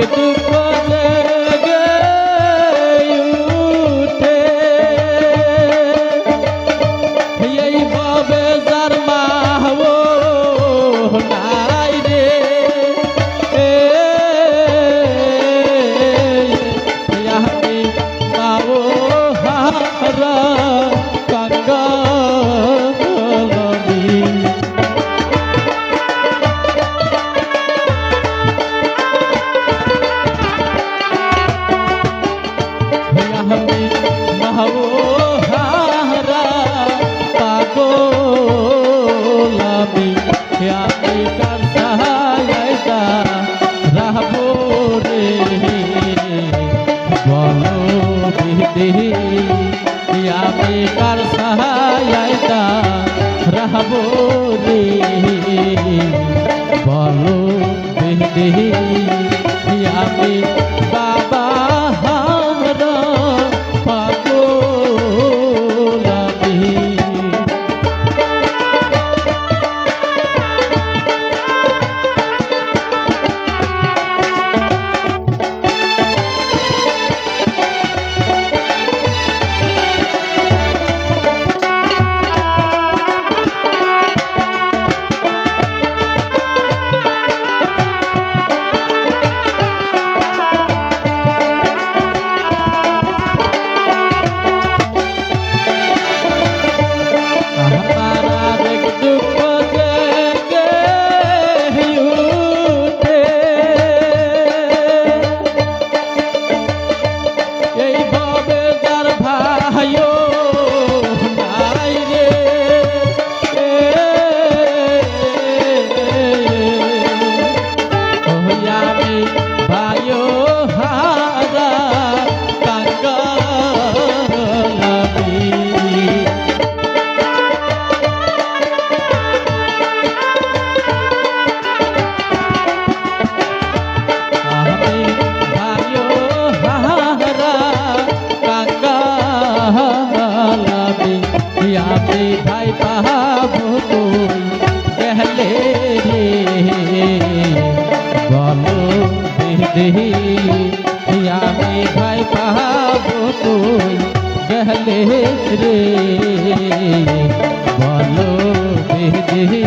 দুঃখ জেগে উঠে এই ভাবে যার মা নাই রে আমি মাও হারা কাঙ্গালি আমি মাও হারা পাগলামি আমি কার সাহায্যতা রাহবো রে বলো বিদেহি আমি কার সাহায্যতা রাহবো রে বলো বিদেহি আমি বাবা হারা পাগলামি আমি ভাই পাবো তুই গেলে রে বলো বিদেহি আমি ভাই পাবো তুই গেলে রে বলো বিদেহি